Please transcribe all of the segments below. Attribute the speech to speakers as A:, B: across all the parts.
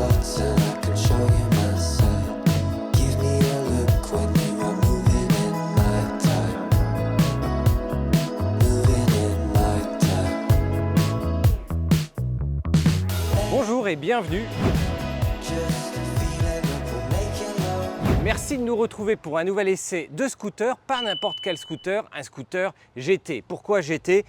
A: thoughts and I can show you my side. Give me a look when you are moving in my time. Moving in my time.
B: Bonjour et bienvenue.
A: Just a feeling that we'll make it low.
B: Merci de nous retrouver pour un nouvel essai de scooter, pas n'importe quel scooter, un scooter GT. Pourquoi GT?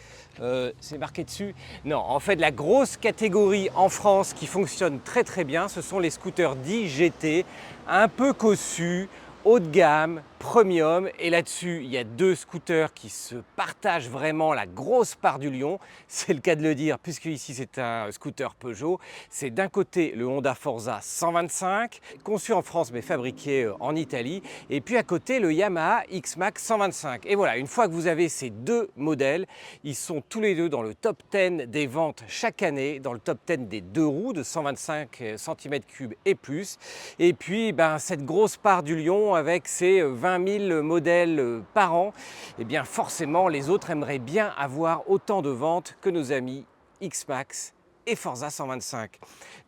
B: C'est marqué dessus. Non, en fait, la grosse catégorie en France qui fonctionne très bien, ce sont les scooters dits GT, un peu cossus, haut de gamme, premium, et là-dessus, il y a deux scooters qui se partagent vraiment la grosse part du lion. C'est le cas de le dire, puisque ici c'est un scooter Peugeot. C'est d'un côté le Honda Forza 125, conçu en France mais fabriqué en Italie, et puis à côté le Yamaha X-Max 125. Et voilà, une fois que vous avez ces deux modèles, ils sont tous les deux dans le top 10 des ventes chaque année, dans le top 10 des deux roues de 125 cm3 et plus. Et puis cette grosse part du lion avec ses 20 000 modèles par an, et bien forcément les autres aimeraient bien avoir autant de ventes que nos amis X-Max et Forza 125.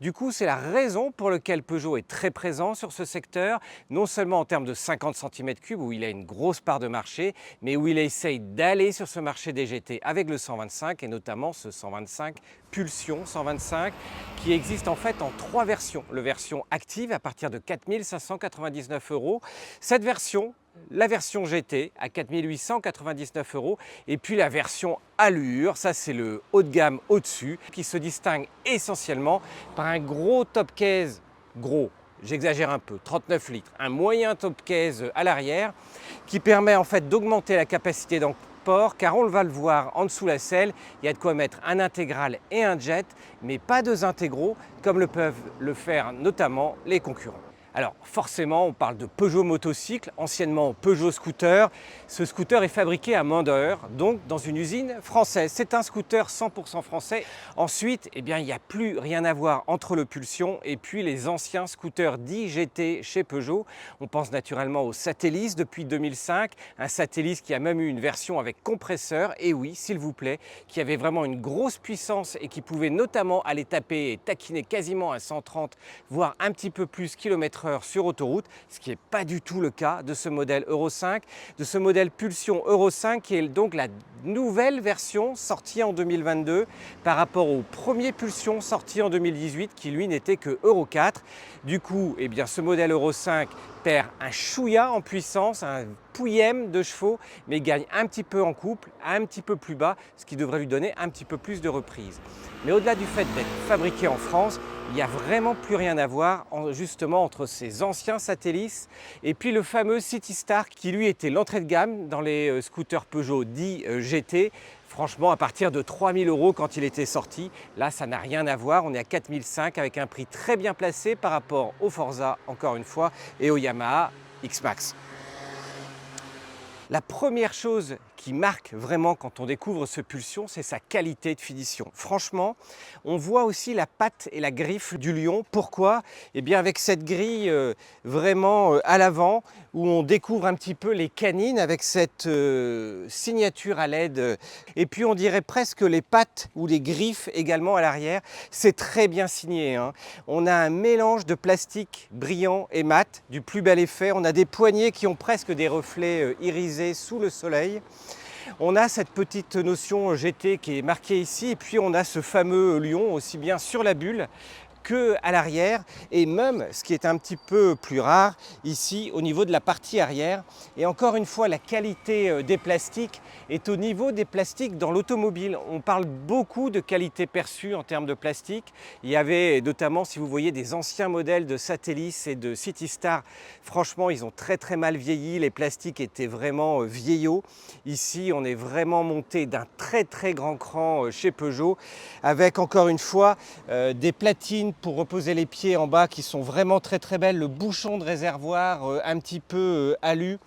B: Du coup, c'est la raison pour laquelle Peugeot est très présent sur ce secteur, non seulement en termes de 50 cm3 où il a une grosse part de marché, mais où il essaye d'aller sur ce marché des GT avec le 125 et notamment ce 125 Pulsion 125 qui existe en fait en trois versions. La version active à partir de 4 599 €, cette version, la version GT à 4 899 € et puis la version Allure, ça c'est le haut de gamme au-dessus, qui se distingue essentiellement par un gros top case, gros, j'exagère un peu, 39 litres, un moyen top case à l'arrière qui permet en fait d'augmenter la capacité d'emport, car on va le voir en dessous la selle, il y a de quoi mettre un intégral et un jet, mais pas deux intégraux comme le peuvent le faire notamment les concurrents. Alors forcément, on parle de Peugeot motocycle, anciennement Peugeot scooter. Ce scooter est fabriqué à Mandeur, donc dans une usine française. C'est un scooter 100% français. Ensuite, il n'y a plus rien à voir entre le Pulsion et puis les anciens scooters dits GT chez Peugeot. On pense naturellement au Satellis depuis 2005, un Satellis qui a même eu une version avec compresseur, et oui, s'il vous plaît, qui avait vraiment une grosse puissance et qui pouvait notamment aller taper et taquiner quasiment à 130, voire un petit peu plus km/h sur autoroute, ce qui n'est pas du tout le cas de ce modèle Euro 5, de ce modèle Pulsion Euro 5 qui est donc la nouvelle version sortie en 2022 par rapport au premier Pulsion sorti en 2018 qui lui n'était que Euro 4. Du coup, ce modèle Euro 5 perd un chouïa en puissance, un pouillème de chevaux, mais gagne un petit peu en couple, un petit peu plus bas, ce qui devrait lui donner un petit peu plus de reprise. Mais au-delà du fait d'être fabriqué en France, il n'y a vraiment plus rien à voir justement entre ces anciens Satellis et puis le fameux City Star qui lui était l'entrée de gamme dans les scooters Peugeot dits GT. Franchement, à partir de 3 000 € quand il était sorti, là ça n'a rien à voir, on est à 4 500 avec un prix très bien placé par rapport au Forza encore une fois et au Yamaha X-Max. La première chose qui marque vraiment quand on découvre ce Pulsion, c'est sa qualité de finition. Franchement, on voit aussi la patte et la griffe du lion. Pourquoi? Avec cette grille vraiment à l'avant, où on découvre un petit peu les canines avec cette signature à LED. Et puis on dirait presque les pattes ou les griffes également à l'arrière. C'est très bien signé, hein. On a un mélange de plastique brillant et mat, du plus bel effet. On a des poignées qui ont presque des reflets irisés sous le soleil. On a cette petite notion GT qui est marquée ici, et puis on a ce fameux lion aussi bien sur la bulle qu'à l'arrière, et même, ce qui est un petit peu plus rare, ici au niveau de la partie arrière. Et encore une fois, la qualité des plastiques est au niveau des plastiques dans l'automobile. On parle beaucoup de qualité perçue en termes de plastique. Il y avait notamment, si vous voyez, des anciens modèles de Satellis et de City Star. Franchement, ils ont très mal vieilli. Les plastiques étaient vraiment vieillots. Ici, on est vraiment monté d'un très grand cran chez Peugeot, avec encore une fois des platines pour reposer les pieds en bas qui sont vraiment très belles, le bouchon de réservoir un petit peu alu,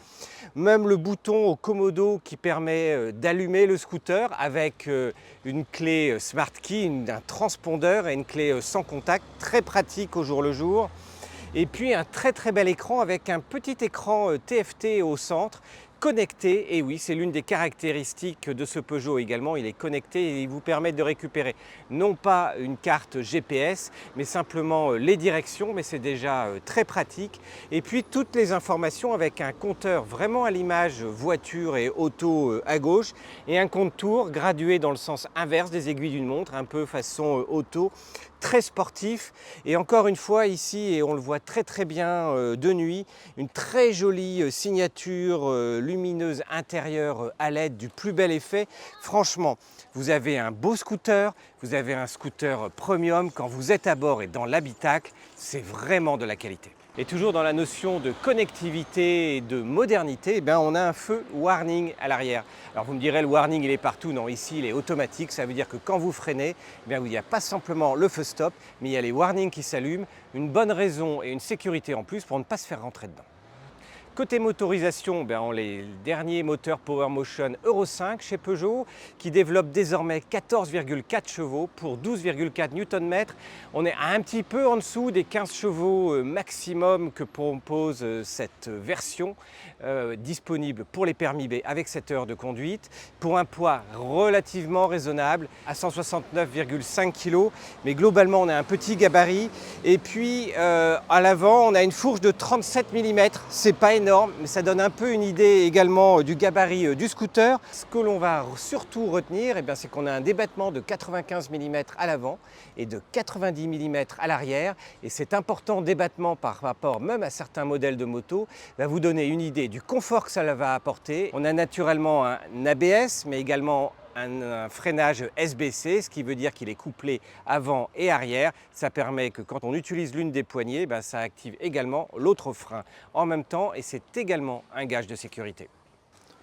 B: même le bouton au commodo qui permet d'allumer le scooter avec une clé Smart Key, un transpondeur et une clé sans contact, très pratique au jour le jour. Et puis un très bel écran avec un petit écran TFT au centre connecté. Et oui, c'est l'une des caractéristiques de ce Peugeot également. Il est connecté et il vous permet de récupérer non pas une carte GPS, mais simplement les directions, mais c'est déjà très pratique. Et puis toutes les informations avec un compteur vraiment à l'image voiture et auto à gauche et un compte-tours gradué dans le sens inverse des aiguilles d'une montre, un peu façon auto, très sportif. Et encore une fois ici, et on le voit très bien de nuit, une très jolie signature lumineuse intérieure à LED du plus bel effet. Franchement, vous avez un beau scooter, vous avez un scooter premium. Quand vous êtes à bord et dans l'habitacle, c'est vraiment de la qualité. Et toujours dans la notion de connectivité et de modernité, on a un feu warning à l'arrière. Alors vous me direz, le warning il est partout. Non, ici il est automatique. Ça veut dire que quand vous freinez, il n'y a pas simplement le feu stop, mais il y a les warnings qui s'allument. Une bonne raison et une sécurité en plus pour ne pas se faire rentrer dedans. Côté motorisation, on a les derniers moteurs PowerMotion Euro 5 chez Peugeot qui développent désormais 14,4 chevaux pour 12,4 Nm. On est un petit peu en dessous des 15 chevaux maximum que propose cette version disponible pour les permis B avec 7 heures de conduite pour un poids relativement raisonnable à 169,5 kg. Mais globalement, on a un petit gabarit et puis à l'avant, on a une fourche de 37 mm. C'est pas énorme, mais ça donne un peu une idée également du gabarit du scooter. Ce que l'on va surtout retenir, c'est qu'on a un débattement de 95 mm à l'avant et de 90 mm à l'arrière. Et cet important débattement par rapport même à certains modèles de moto va vous donner une idée du confort que ça va apporter. On a naturellement un ABS, mais également un freinage SBC, ce qui veut dire qu'il est couplé avant et arrière. Ça permet que quand on utilise l'une des poignées, ça active également l'autre frein en même temps et c'est également un gage de sécurité.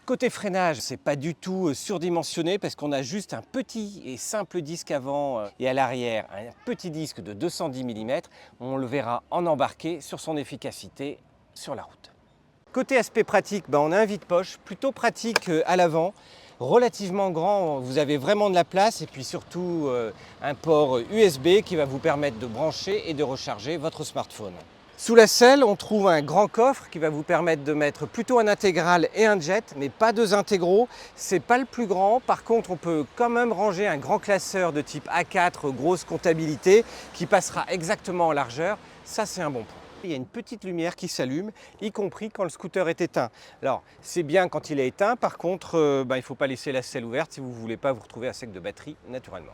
B: Côté freinage, c'est pas du tout surdimensionné parce qu'on a juste un petit et simple disque avant et à l'arrière, un petit disque de 210 mm. On le verra en embarqué sur son efficacité sur la route. Côté aspect pratique, on a un vide-poche plutôt pratique à l'avant. Relativement grand, vous avez vraiment de la place et puis surtout un port USB qui va vous permettre de brancher et de recharger votre smartphone. Sous la selle, on trouve un grand coffre qui va vous permettre de mettre plutôt un intégral et un jet, mais pas deux intégraux. C'est pas le plus grand. Par contre, on peut quand même ranger un grand classeur de type A4, grosse comptabilité, qui passera exactement en largeur. Ça, c'est un bon point. Il y a une petite lumière qui s'allume, y compris quand le scooter est éteint. Alors, c'est bien quand il est éteint. Par contre, il ne faut pas laisser la selle ouverte si vous ne voulez pas vous retrouver à sec de batterie naturellement.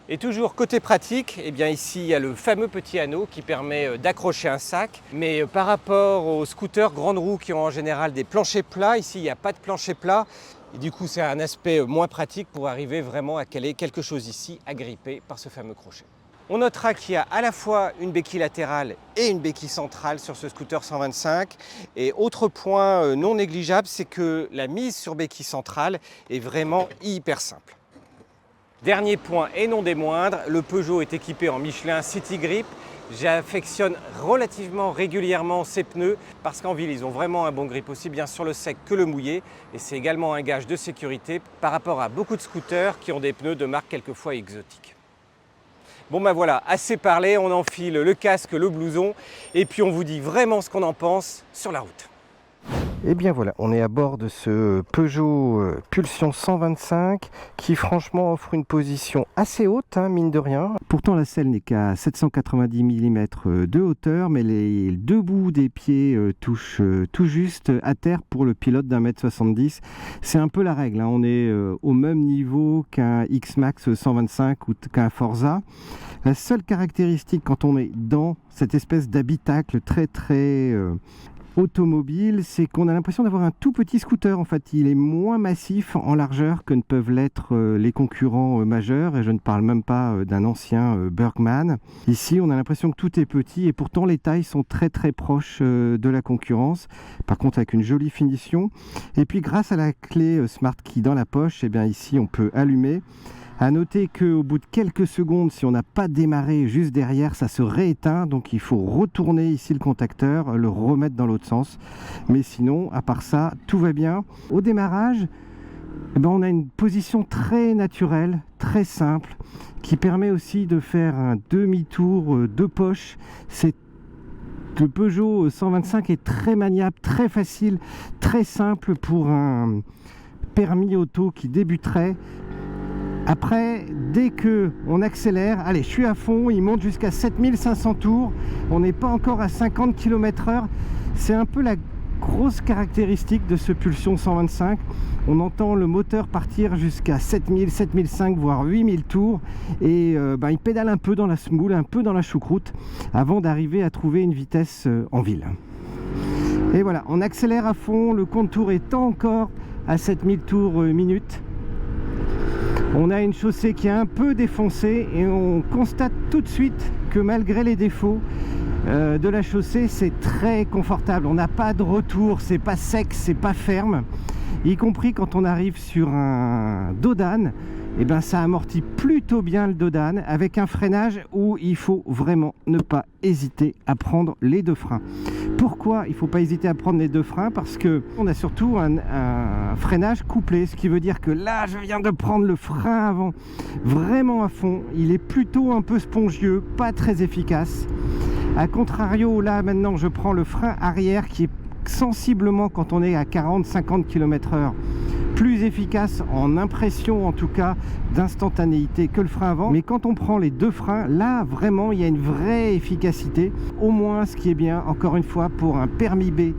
B: Et toujours côté pratique, ici il y a le fameux petit anneau qui permet d'accrocher un sac. Mais par rapport aux scooters grandes roues qui ont en général des planchers plats, ici il n'y a pas de plancher plat. Et du coup c'est un aspect moins pratique pour arriver vraiment à caler quelque chose ici agrippé par ce fameux crochet. On notera qu'il y a à la fois une béquille latérale et une béquille centrale sur ce scooter 125. Et autre point non négligeable, c'est que la mise sur béquille centrale est vraiment hyper simple. Dernier point et non des moindres, le Peugeot est équipé en Michelin City Grip. J'affectionne relativement régulièrement ces pneus parce qu'en ville, ils ont vraiment un bon grip aussi bien sur le sec que le mouillé. Et c'est également un gage de sécurité par rapport à beaucoup de scooters qui ont des pneus de marque quelquefois exotiques. Bon voilà, assez parlé, on enfile le casque, le blouson et puis on vous dit vraiment ce qu'on en pense sur la route. Et bien voilà, on est à bord de ce Peugeot Pulsion 125 qui franchement offre une position assez haute, mine de rien. Pourtant la selle n'est qu'à 790 mm de hauteur, mais les deux bouts des pieds touchent tout juste à terre pour le pilote d'1,70 m. C'est un peu la règle, on est au même niveau qu'un X-Max 125 ou qu'un Forza. La seule caractéristique quand on est dans cette espèce d'habitacle très automobile, c'est qu'on a l'impression d'avoir un tout petit scooter. En fait, il est moins massif en largeur que ne peuvent l'être les concurrents majeurs, et je ne parle même pas d'un ancien Bergman. Ici, on a l'impression que tout est petit et pourtant les tailles sont très proches de la concurrence. Par contre, avec une jolie finition. Et puis, grâce à la clé Smart Key dans la poche, ici, on peut allumer. À noter qu'au bout de quelques secondes, si on n'a pas démarré juste derrière, ça se rééteint. Donc il faut retourner ici le contacteur, le remettre dans l'autre sens. Mais sinon, à part ça, tout va bien. Au démarrage, on a une position très naturelle, très simple, qui permet aussi de faire un demi-tour de poche. C'est
C: Le Peugeot 125 est très maniable, très facile, très simple pour un permis auto qui débuterait. Après, dès que on accélère, allez, je suis à fond, il monte jusqu'à 7500 tours, on n'est pas encore à 50 km/h. C'est un peu la grosse caractéristique de ce Pulsion 125. On entend le moteur partir jusqu'à 7000, 7005, voire 8000 tours, et il pédale un peu dans la semoule, un peu dans la choucroute, avant d'arriver à trouver une vitesse en ville. Et voilà, on accélère à fond, le contour est encore à 7000 tours minute. On a une chaussée qui est un peu défoncée et on constate tout de suite que malgré les défauts de la chaussée, c'est très confortable. On n'a pas de retour, c'est pas sec, c'est pas ferme. Y compris quand on arrive sur un dos d'âne, et ben ça amortit plutôt bien le dos d'âne avec un freinage où il faut vraiment ne pas hésiter à prendre les deux freins. Pourquoi il ne faut pas hésiter à prendre les deux freins? Parce que on a surtout un freinage couplé, ce qui veut dire que là je viens de prendre le frein avant vraiment à fond, il est plutôt un peu spongieux, pas très efficace. A contrario, là maintenant je prends le frein arrière qui est sensiblement, quand on est à 40-50 km/h, plus efficace en impression en tout cas d'instantanéité que le frein avant. Mais quand on prend les deux freins, là vraiment il y a une vraie efficacité. Au moins, ce qui est bien, encore une fois, pour un permis B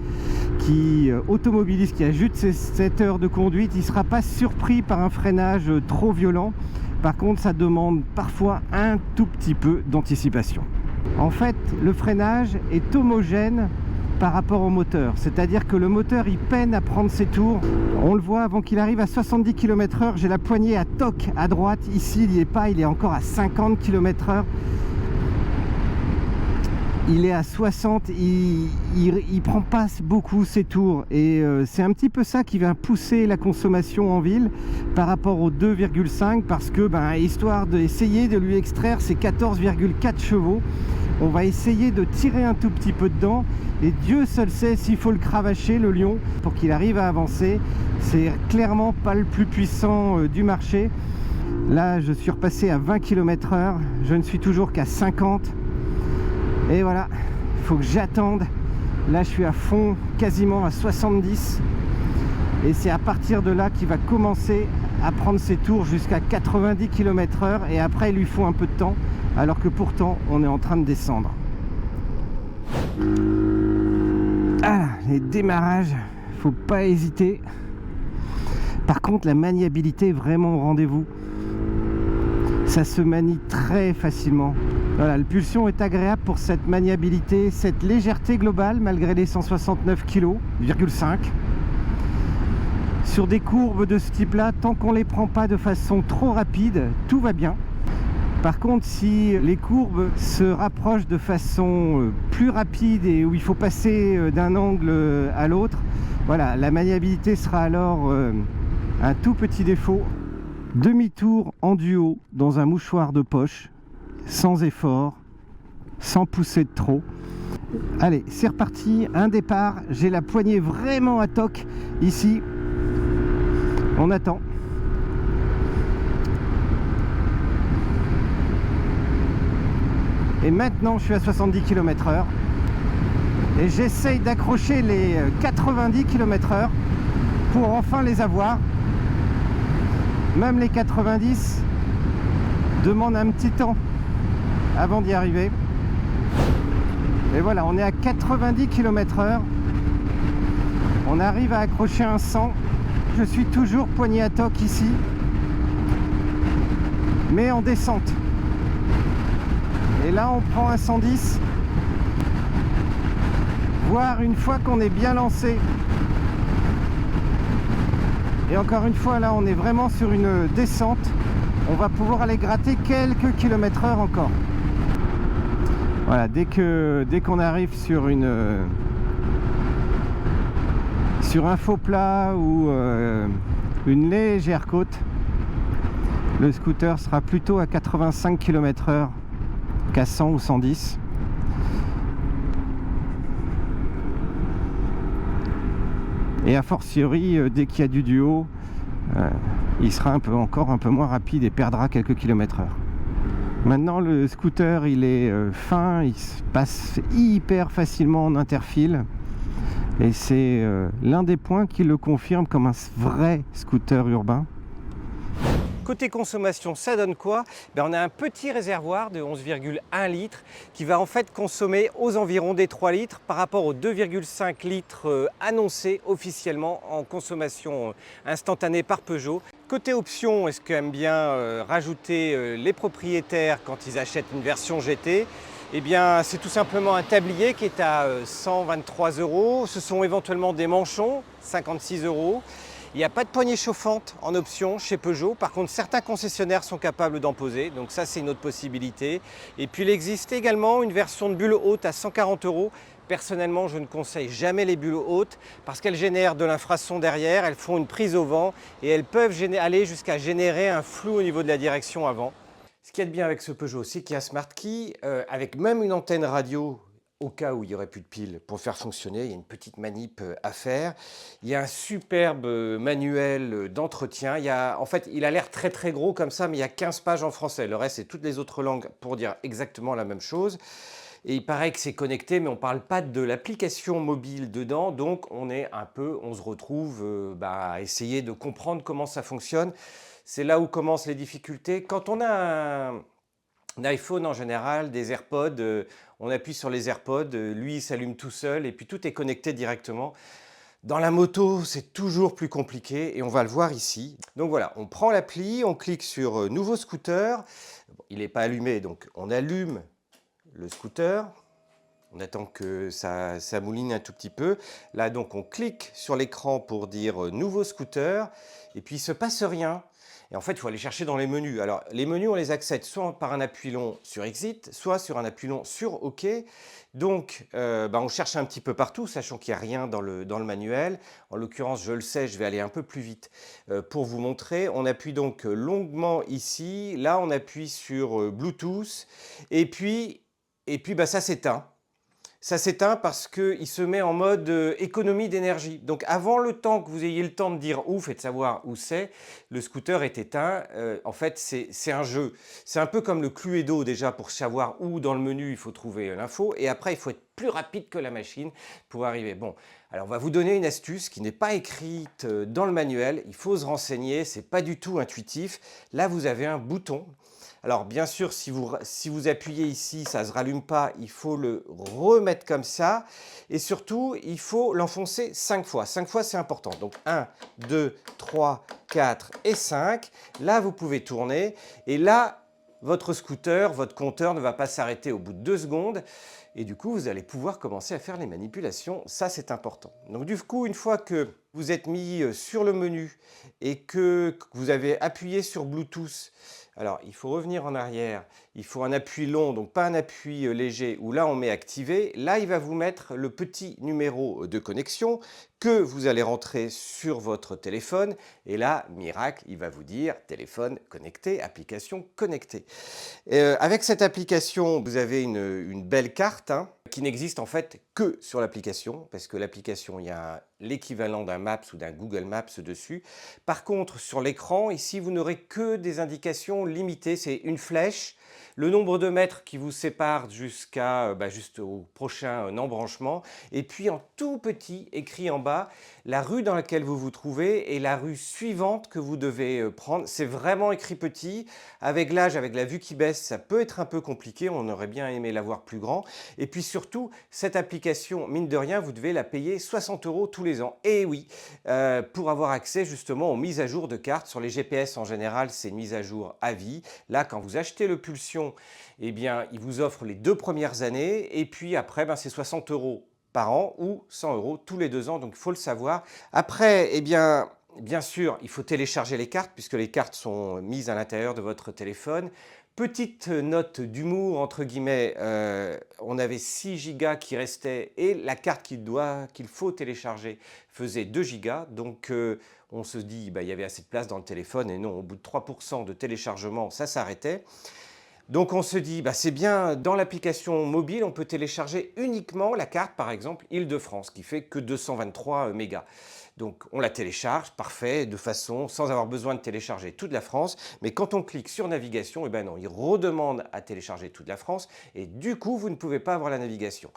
C: qui automobiliste, qui a juste 7 heures de conduite, il ne sera pas surpris par un freinage trop violent. Par contre, ça demande parfois un tout petit peu d'anticipation. En fait, le freinage est homogène par rapport au moteur, c'est-à-dire que le moteur il peine à prendre ses tours. On le voit, avant qu'il arrive à 70 km/h, j'ai la poignée à toc à droite. Ici il n'y est pas, il est encore à 50 km/h. Il est à 60, il prend pas beaucoup ses tours, et c'est un petit peu ça qui va pousser la consommation en ville par rapport aux 2,5, parce que histoire d'essayer de lui extraire ses 14,4 chevaux, on va essayer de tirer un tout petit peu dedans, et Dieu seul sait s'il faut le cravacher, le lion, pour qu'il arrive à avancer. C'est clairement pas le plus puissant du marché. Là je suis repassé à 20 km/h, je ne suis toujours qu'à 50. Et voilà, il faut que j'attende. Là je suis à fond, quasiment à 70, et c'est à partir de là qu'il va commencer à prendre ses tours jusqu'à 90 km/h, et après il lui faut un peu de temps, alors que pourtant on est en train de descendre. Ah, les démarrages, faut pas hésiter. Par contre, la maniabilité est vraiment au rendez-vous. Ça se manie très facilement. Voilà, le Pulsion est agréable pour cette maniabilité, cette légèreté globale, malgré les 169 kg,5 kg. Sur des courbes de ce type-là, tant qu'on ne les prend pas de façon trop rapide, tout va bien. Par contre, si les courbes se rapprochent de façon plus rapide et où il faut passer d'un angle à l'autre, voilà, la maniabilité sera alors un tout petit défaut. Demi-tour en duo dans un mouchoir de poche, sans effort, sans pousser de trop. Allez, c'est reparti, un départ. J'ai la poignée vraiment à toc ici. On attend. Et maintenant je suis à 70 km/h et j'essaye d'accrocher les 90 km/h pour enfin les avoir. Même les 90 demandent un petit temps avant d'y arriver. Et voilà, on est à 90 km/h. On arrive à accrocher un 100. Je suis toujours poigné à toc ici, mais en descente. Et là on prend un 110, voire une fois qu'on est bien lancé. Et encore une fois, là on est vraiment sur une descente, on va pouvoir aller gratter quelques kilomètres/heure encore. Voilà, dès qu'on arrive sur un faux plat ou une légère côte, le scooter sera plutôt à 85 km/h qu'à 100 ou 110. Et a fortiori, dès qu'il y a du duo, il sera encore un peu moins rapide et perdra quelques kilomètres/heure. Maintenant, le scooter, il est fin, il se passe hyper facilement en interfile. Et c'est l'un des points qui le confirme comme un vrai scooter urbain.
B: Côté consommation, ça donne quoi? On a un petit réservoir de 11,1 litres qui va en fait consommer aux environs des 3 litres par rapport aux 2,5 litres annoncés officiellement en consommation instantanée par Peugeot. Côté option, est-ce qu'aiment bien rajouter les propriétaires quand ils achètent une version GT? Eh bien, c'est tout simplement un tablier qui est à 123 €. Ce sont éventuellement des manchons, 56 €. Il n'y a pas de poignée chauffante en option chez Peugeot. Par contre, certains concessionnaires sont capables d'en poser. Donc ça, c'est une autre possibilité. Et puis, il existe également une version de bulle haute à 140 €. Personnellement, je ne conseille jamais les bulles hautes parce qu'elles génèrent de l'infrason derrière, elles font une prise au vent et elles peuvent aller jusqu'à générer un flou au niveau de la direction avant. Ce qu'il y a de bien avec ce Peugeot, c'est qu'il y a Smart Key, avec même une antenne radio au cas où il n'y aurait plus de piles pour le faire fonctionner. Il y a une petite manip à faire. Il y a un superbe manuel d'entretien. En fait, il a l'air très très gros comme ça, mais il y a 15 pages en français. Le reste, c'est toutes les autres langues pour dire exactement la même chose. Et il paraît que c'est connecté, mais on ne parle pas de l'application mobile dedans. Donc, on se retrouve à essayer de comprendre comment ça fonctionne. C'est là où commencent les difficultés. Quand on a un iPhone en général, des AirPods, on appuie sur les AirPods, lui il s'allume tout seul et puis tout est connecté directement. Dans la moto, c'est toujours plus compliqué et on va le voir ici. Donc voilà, on prend l'appli, on clique sur Nouveau scooter. Bon, il n'est pas allumé, donc on allume le scooter. On attend que ça mouline un tout petit peu. Là, donc, on clique sur l'écran pour dire Nouveau scooter et puis il ne se passe rien. Et en fait, il faut aller chercher dans les menus. Alors, les menus, on les accède soit par un appui long sur Exit, soit sur un appui long sur OK. Donc, on cherche un petit peu partout, sachant qu'il n'y a rien dans le manuel. En l'occurrence, je le sais, je vais aller un peu plus vite pour vous montrer. On appuie donc longuement ici. Là, on appuie sur Bluetooth. Et puis ça s'éteint. Ça s'éteint parce qu'il se met en mode économie d'énergie. Donc avant le temps que vous ayez le temps de dire ouf et de savoir où c'est, le scooter est éteint. En fait, c'est un jeu. C'est un peu comme le Cluedo déjà pour savoir où dans le menu il faut trouver l'info. Et après, il faut être plus rapide que la machine pour arriver. Bon, alors on va vous donner une astuce qui n'est pas écrite dans le manuel. Il faut se renseigner, c'est pas du tout intuitif. Là, vous avez un bouton. Alors bien sûr, si vous appuyez ici, ça ne se rallume pas, il faut le remettre comme ça. Et surtout, il faut l'enfoncer 5 fois. 5 fois, c'est important. Donc 1, 2, 3, 4 et 5. Là, vous pouvez tourner. Et là, votre scooter, votre compteur ne va pas s'arrêter au bout de 2 secondes. Et du coup, vous allez pouvoir commencer à faire les manipulations. Ça, c'est important. Donc du coup, une fois que vous êtes mis sur le menu et que vous avez appuyé sur Bluetooth, alors, il faut revenir en arrière, il faut un appui long, donc pas un appui léger, où là on met activer. Là, il va vous mettre le petit numéro de connexion que vous allez rentrer sur votre téléphone. Et là, miracle, il va vous dire téléphone connecté, application connectée. Avec cette application, vous avez une belle carte qui n'existe en fait que sur l'application, parce que l'application, il y a l'équivalent d'un Maps ou d'un Google Maps dessus. Par contre, sur l'écran, ici, vous n'aurez que des indications limitées. C'est une flèche, le nombre de mètres qui vous sépare jusqu'à juste au prochain embranchement, et puis en tout petit, écrit en bas, la rue dans laquelle vous vous trouvez et la rue suivante que vous devez prendre. C'est vraiment écrit petit. Avec l'âge, avec la vue qui baisse, ça peut être un peu compliqué. On aurait bien aimé l'avoir plus grand. Et puis surtout, cette application, mine de rien, vous devez la payer 60 € tous les ans. Et oui, pour avoir accès justement aux mises à jour de cartes. Sur les GPS en général, c'est une mise à jour à vie. Là, quand vous achetez le Pulsion, eh bien, il vous offre les 2 premières années. Et puis après, c'est 60 € par an ou 100 € tous les 2 ans. Donc, il faut le savoir. Après, eh bien sûr, il faut télécharger les cartes puisque les cartes sont mises à l'intérieur de votre téléphone. Petite note d'humour, entre guillemets, on avait 6 Go qui restaient et la carte qu'il faut télécharger faisait 2 Go. Donc, on se dit il y avait assez de place dans le téléphone et non, au bout de 3% de téléchargement, ça s'arrêtait. Donc on se dit, bah c'est bien, dans l'application mobile, on peut télécharger uniquement la carte, par exemple, Île-de-France, qui fait que 223 mégas. Donc on la télécharge, parfait, de façon, sans avoir besoin de télécharger toute la France. Mais quand on clique sur navigation, eh ben non, il redemande à télécharger toute la France. Et du coup, vous ne pouvez pas avoir la navigation.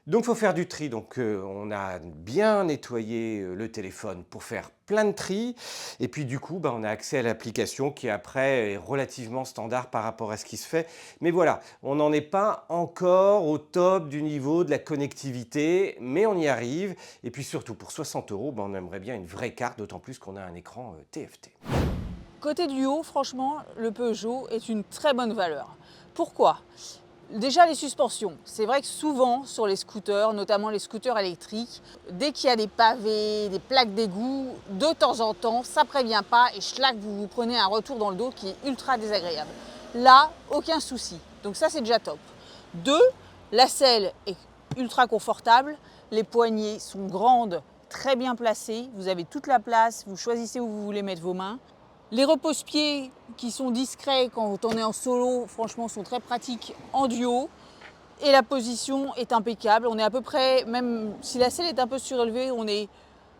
B: Donc il faut faire du tri, donc on a bien nettoyé le téléphone pour faire plein de tri et puis du coup on a accès à l'application qui après est relativement standard par rapport à ce qui se fait. Mais voilà, on n'en est pas encore au top du niveau de la connectivité, mais on y arrive et puis surtout pour 60 €, on aimerait bien une vraie carte, d'autant plus qu'on a un écran TFT.
D: Côté duo, franchement, le Peugeot est une très bonne valeur. Pourquoi ? Déjà les suspensions, c'est vrai que souvent sur les scooters, notamment les scooters électriques, dès qu'il y a des pavés, des plaques d'égout, de temps en temps, ça ne prévient pas et schlac, vous prenez un retour dans le dos qui est ultra désagréable. Là, aucun souci, donc ça c'est déjà top. 2, la selle est ultra confortable, les poignées sont grandes, très bien placées, vous avez toute la place, vous choisissez où vous voulez mettre vos mains. Les repose-pieds qui sont discrets quand on est en solo, franchement, sont très pratiques en duo. Et la position est impeccable. On est à peu près, même si la selle est un peu surélevée, on est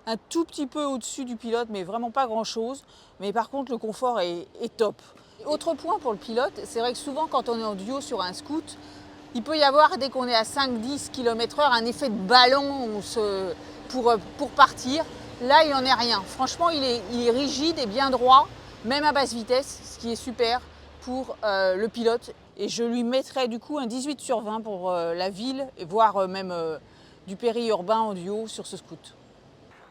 D: un tout petit peu au-dessus du pilote, mais vraiment pas grand-chose. Mais par contre, le confort est top. Autre point pour le pilote, c'est vrai que souvent, quand on est en duo sur un scoot, il peut y avoir, dès qu'on est à 5-10 km/h, un effet de ballon pour partir. Là, il n'en est rien. Franchement, il est rigide et bien droit, même à basse vitesse, ce qui est super pour le pilote. Et je lui mettrais du coup un 18 sur 20 pour la ville, voire même du périurbain en duo sur ce scoot.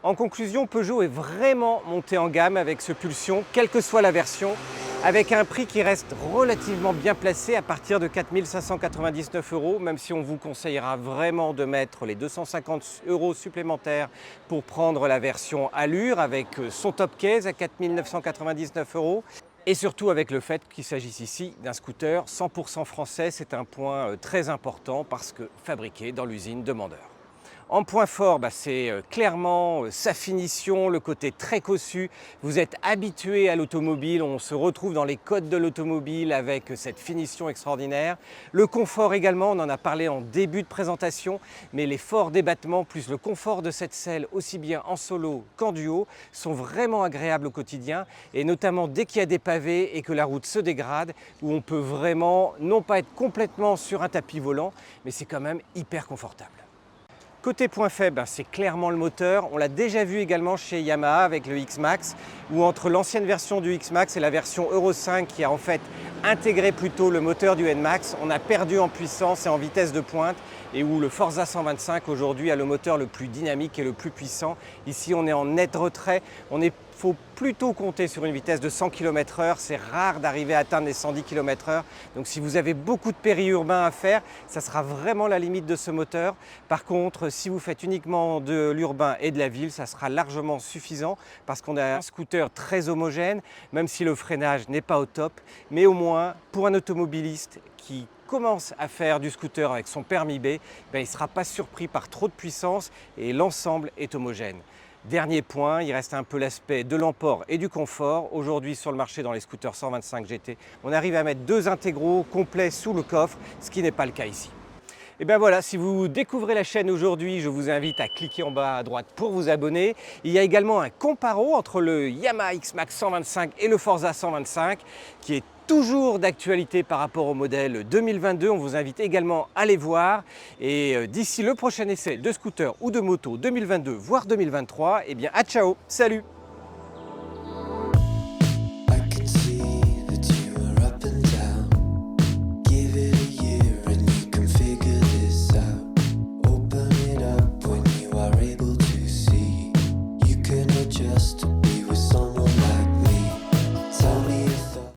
B: En conclusion, Peugeot est vraiment monté en gamme avec ce Pulsion, quelle que soit la version, avec un prix qui reste relativement bien placé à partir de 4 599 €, même si on vous conseillera vraiment de mettre les 250 € supplémentaires pour prendre la version Allure avec son top case à 4 999 €. Et surtout avec le fait qu'il s'agisse ici d'un scooter 100% français, c'est un point très important parce que fabriqué dans l'usine Demandeur. En point fort, c'est clairement sa finition, le côté très cossu. Vous êtes habitué à l'automobile, on se retrouve dans les codes de l'automobile avec cette finition extraordinaire. Le confort également, on en a parlé en début de présentation, mais les forts débattements plus le confort de cette selle, aussi bien en solo qu'en duo, sont vraiment agréables au quotidien, et notamment dès qu'il y a des pavés et que la route se dégrade, où on peut vraiment non pas être complètement sur un tapis volant, mais c'est quand même hyper confortable. Côté point faible, c'est clairement le moteur. On l'a déjà vu également chez Yamaha avec le X-Max, où entre l'ancienne version du X-Max et la version Euro 5 qui a en fait intégré plutôt le moteur du N-Max, on a perdu en puissance et en vitesse de pointe, et où le Forza 125 aujourd'hui a le moteur le plus dynamique et le plus puissant. Ici on est en net retrait, faut plutôt compter sur une vitesse de 100 km/h, c'est rare d'arriver à atteindre les 110 km/h. Donc si vous avez beaucoup de périurbain à faire, ça sera vraiment la limite de ce moteur. Par contre, si vous faites uniquement de l'urbain et de la ville, ça sera largement suffisant parce qu'on a un scooter très homogène, même si le freinage n'est pas au top. Mais au moins, pour un automobiliste qui commence à faire du scooter avec son permis B, il ne sera pas surpris par trop de puissance et l'ensemble est homogène. Dernier point, il reste un peu l'aspect de l'emport et du confort. Aujourd'hui sur le marché dans les scooters 125 GT, on arrive à mettre 2 intégraux complets sous le coffre, ce qui n'est pas le cas ici. Et bien voilà, si vous découvrez la chaîne aujourd'hui, je vous invite à cliquer en bas à droite pour vous abonner. Il y a également un comparo entre le Yamaha X-Max 125 et le Forza 125 qui est toujours d'actualité par rapport au modèle 2022. On vous invite également à les voir. Et d'ici le prochain essai de scooter ou de moto 2022, voire 2023, eh bien à ciao, salut!